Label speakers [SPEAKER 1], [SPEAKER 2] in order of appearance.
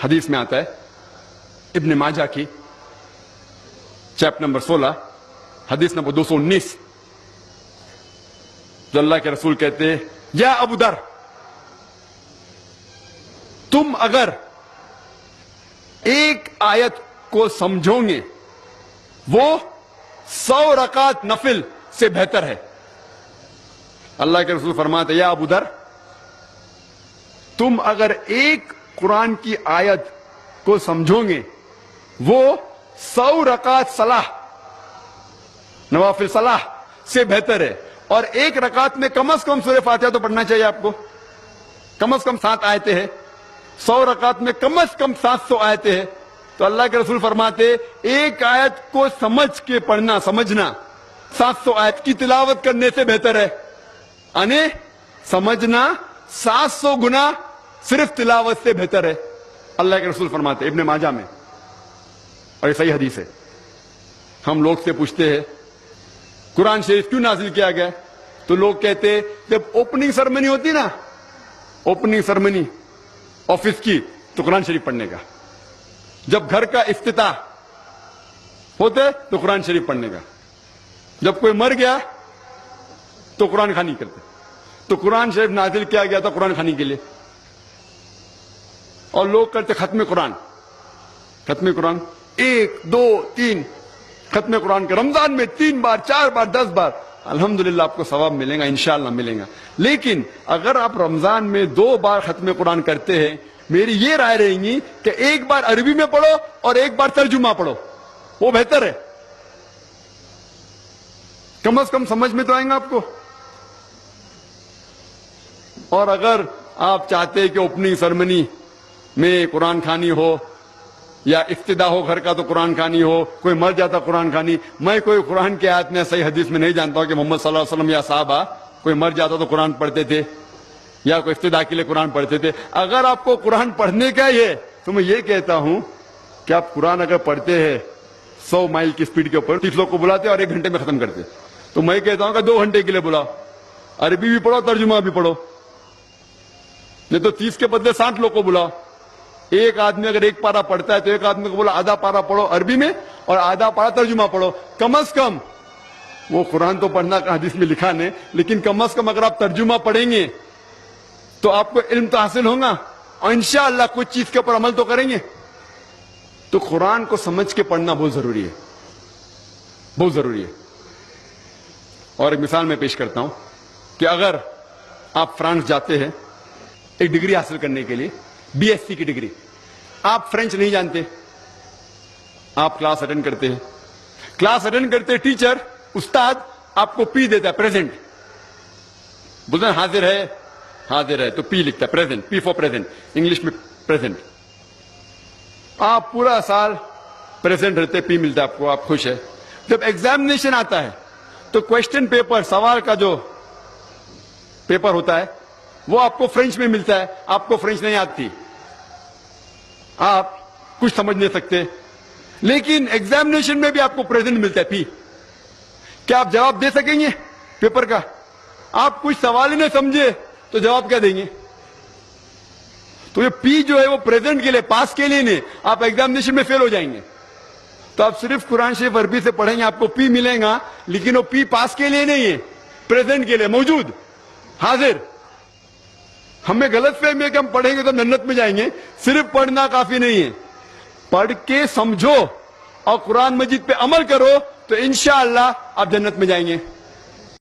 [SPEAKER 1] حدیث میں آتا ہے ابن ماجہ کی چیپٹر نمبر 16 حدیث نمبر 219 جو اللہ کے رسول کہتے ہیں یا ابو در تم اگر ایک آیت کو سمجھو گے وہ 100 رکعت نفل سے بہتر ہے. اللہ کے رسول فرماتے یا ابو در تم اگر ایک قرآن کی آیت کو سمجھو گے وہ 100 رکعت صلاح نوافل صلاح سے بہتر ہے. اور ایک رکعت میں کم از کم سورہ فاتحہ تو پڑھنا چاہیے آپ کو. کم از کم 7 آیتیں ہیں. 100 رکعت میں کم از کم 700 آیتیں ہیں. تو اللہ کے رسول فرماتے ایک آیت کو سمجھ کے پڑھنا سمجھنا 700 آیت کی تلاوت کرنے سے بہتر ہے. یعنی سمجھنا 700 گنا صرف تلاوت سے بہتر ہے. اللہ کے رسول فرماتے ابن ماجہ میں اور یہ صحیح حدیث ہے. ہم لوگ سے پوچھتے ہیں قرآن شریف کیوں نازل کیا گیا تو لوگ کہتے جب اوپننگ سرمنی ہوتی نا اوپننگ سرمنی آفس کی تو قرآن شریف پڑھنے کا. جب گھر کا افتتاح ہوتے تو قرآن شریف پڑھنے کا. جب کوئی مر گیا تو قرآن خوانی کرتے. تو قرآن شریف نازل کیا گیا تھا قرآن خوانی کے لیے. اور لوگ کرتے ختم قرآن 1 2 3 ختم قرآن کے رمضان میں 3 بار 4 بار 10 بار. الحمدللہ آپ کو ثواب ملے گا انشاءاللہ ملے گا. لیکن اگر آپ رمضان میں 2 بار ختم قرآن کرتے ہیں میری یہ رائے رہے گی کہ ایک بار عربی میں پڑھو اور ایک بار ترجمہ پڑھو وہ بہتر ہے. کم از کم سمجھ میں تو آئیں گا آپ کو. اور اگر آپ چاہتے ہیں کہ اوپننگ سرمنی میں قرآن خوانی ہو یا افتتاح ہو گھر کا تو قرآن خوانی ہو, کوئی مر جاتا قرآن خوانی. میں کوئی قرآن کی آیت میں صحیح حدیث میں نہیں جانتا ہوں کہ محمد صلی اللہ علیہ وسلم یا صحابہ کوئی مر جاتا تو قرآن پڑھتے تھے یا کوئی افتتاح کے لیے قرآن پڑھتے تھے. اگر آپ کو قرآن پڑھنے کا ہی ہے تو میں یہ کہتا ہوں کہ آپ قرآن اگر پڑھتے ہیں 100 مائل کی سپیڈ کے اوپر 30 لوگ کو بلاتے اور 1 گھنٹے میں ختم کرتے تو میں کہتا ہوں کہ 2 گھنٹے کے لیے بلاؤ. عربی بھی پڑھو ترجمہ بھی پڑھو. نہیں تو 30 کے بدلے 60 لوگ کو بلاؤ. ایک آدمی اگر 1 پارا پڑھتا ہے تو ایک آدمی کو بولا آدھا پارا پڑھو عربی میں اور آدھا پارا ترجمہ پڑھو. کم از کم وہ قرآن تو پڑھنا حدیث میں لکھا نہیں لیکن کم از کم اگر آپ ترجمہ پڑھیں گے تو آپ کو علم تو حاصل ہوگا اور انشاءاللہ کچھ چیز کے اوپر عمل تو کریں گے. تو قرآن کو سمجھ کے پڑھنا بہت ضروری ہے, بہت ضروری ہے. اور ایک مثال میں پیش کرتا ہوں کہ اگر آپ فرانس جاتے ہیں ایک ڈگری حاصل کرنے کے لیے BSc کی ڈگری, آپ فرینچ نہیں جانتے, آپ کلاس اٹینڈ کرتے ہیں. کلاس اٹینڈ کرتے ٹیچر استاد آپ کو پی دیتا ہے پریزنٹ, بولتے ہیں حاضر ہے حاضر ہے تو پی لکھتا ہے present, P four present English میں پریزنٹ. آپ پورا سال پریزنٹ رہتے پی ملتا ہے آپ کو, آپ خوش ہے. جب ایگزامینیشن آتا ہے تو کوشچن پیپر سوال کا جو پیپر ہوتا ہے وہ آپ کو فرینچ میں ملتا ہے. آپ کو فرینچ نہیں آتی, آپ کچھ سمجھ نہیں سکتے, لیکن ایگزامینیشن میں بھی آپ کو پریزنٹ ملتا ہے پی. کیا آپ جواب دے سکیں گے پیپر کا؟ آپ کچھ سوال ہی نہیں سمجھے تو جواب کیا دیں گے؟ تو یہ پی جو ہے وہ پریزنٹ کے لیے پاس کے لیے نہیں, آپ ایگزامینیشن میں فیل ہو جائیں گے. تو آپ صرف قرآن شریف عربی سے پڑھیں گے آپ کو پی ملے گا لیکن وہ پی پاس کے لیے نہیں ہے, پریزنٹ کے لیے موجود حاضر. ہمیں غلط فہمی ہے کہ ہم پڑھیں گے تو جنت میں جائیں گے. صرف پڑھنا کافی نہیں ہے, پڑھ کے سمجھو اور قرآن مجید پہ عمل کرو تو انشاءاللہ آپ جنت میں جائیں گے.